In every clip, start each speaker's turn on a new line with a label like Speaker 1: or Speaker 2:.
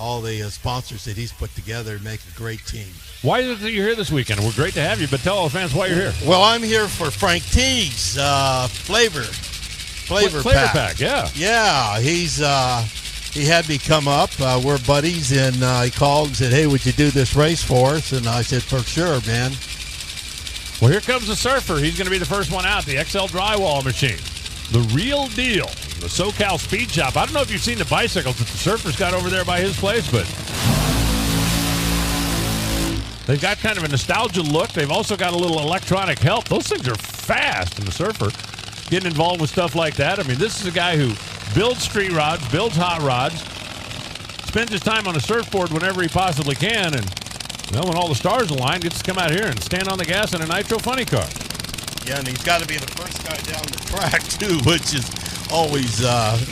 Speaker 1: all the sponsors that he's put together to make a great team.
Speaker 2: Why is it that you're here this weekend? We're great to have you, but tell all the fans why you're here.
Speaker 1: Well, I'm here for Frank T's Flav-R-Pac.
Speaker 2: Yeah.
Speaker 1: Yeah, he had me come up. We're buddies, and he called and said, "Hey, would you do this race for us?" And I said, "For sure, man."
Speaker 2: Well, here comes the Surfer. He's going to be the first one out, the XL drywall machine. The real deal. The SoCal Speed Shop. I don't know if you've seen the bicycles that the Surfer's got over there by his place, but they've got kind of a nostalgia look. They've also got a little electronic help. Those things are fast, and the Surfer getting involved with stuff like that. I mean, this is a guy who builds street rods, builds hot rods, spends his time on a surfboard whenever he possibly can, and well, when all the stars align, gets to come out here and stand on the gas in a nitro funny car.
Speaker 1: Yeah, and he's got to be the first guy down the track, too, which is always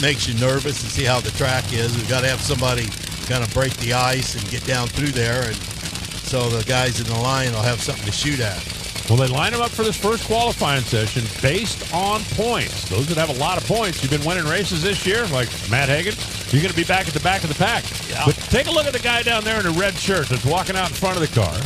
Speaker 1: makes you nervous to see how the track is. We've got to have somebody kind of break the ice and get down through there, and so the guys in the line will have something to shoot at.
Speaker 2: Well, they line them up for this first qualifying session based on points. Those that have a lot of points, you've been winning races this year, like Matt Hagan, you're going to be back at the back of the pack.
Speaker 1: Yeah.
Speaker 2: But take a look at the guy down there in the red shirt that's walking out in front of the car.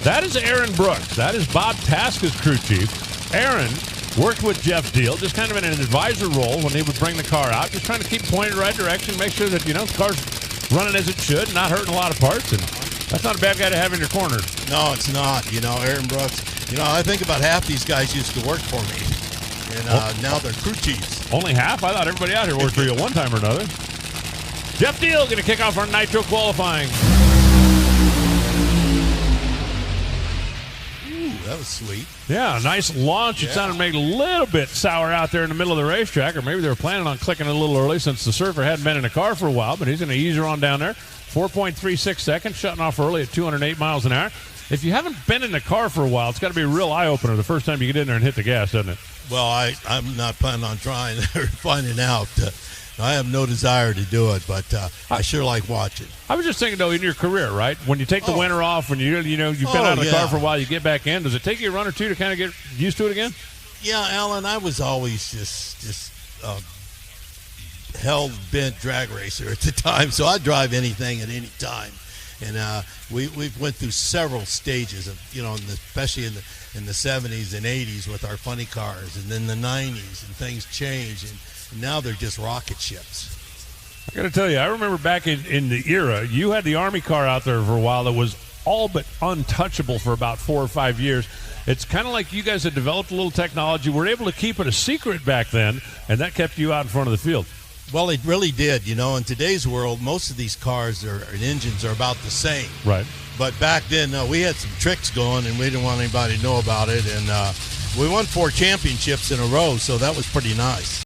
Speaker 2: That is Aaron Brooks. That is Bob Tasca's crew chief. Aaron worked with Jeff Diehl, just kind of in an advisor role when he would bring the car out, just trying to keep pointed in the right direction, make sure that, the car's running as it should, not hurting a lot of parts, and that's not a bad guy to have in your corner.
Speaker 1: No, it's not. Aaron Brooks, I think about half these guys used to work for me, and now they're crew chiefs.
Speaker 2: Only half? I thought everybody out here worked for you at one time or another. Jeff Diehl going to kick off our nitro qualifying.
Speaker 1: That was sweet.
Speaker 2: Yeah, a nice launch.
Speaker 1: Yeah.
Speaker 2: It sounded maybe a little bit sour out there in the middle of the racetrack, or maybe they were planning on clicking a little early since the Surfer hadn't been in a car for a while, but he's going to ease her on down there. 4.36 seconds, shutting off early at 208 miles an hour. If you haven't been in a car for a while, it's got to be a real eye-opener the first time you get in there and hit the gas, doesn't it?
Speaker 1: Well, I'm not planning on trying or finding out. I have no desire to do it, but I sure like watching.
Speaker 2: I was just thinking, though, in your career, right? When you take the winter off, when you've been out of the car for a while, you get back in. Does it take you a run or two to kind of get used to it again?
Speaker 1: Yeah, Alan, I was always just hell-bent drag racer at the time, so I'd drive anything at any time. And we went through several stages of, especially in the 70s and 80s with our funny cars, and then the 90s, and things changed, and now they're just rocket ships.
Speaker 2: I got to tell you, I remember back in the era, you had the Army car out there for a while that was all but untouchable for about 4 or 5 years. It's kind of like you guys had developed a little technology, were able to keep it a secret back then, and that kept you out in front of the field.
Speaker 1: Well, it really did. In today's world, most of these cars and engines are about the same.
Speaker 2: Right.
Speaker 1: But back then, we had some tricks going, and we didn't want anybody to know about it. And we won 4 championships in a row, so that was pretty nice.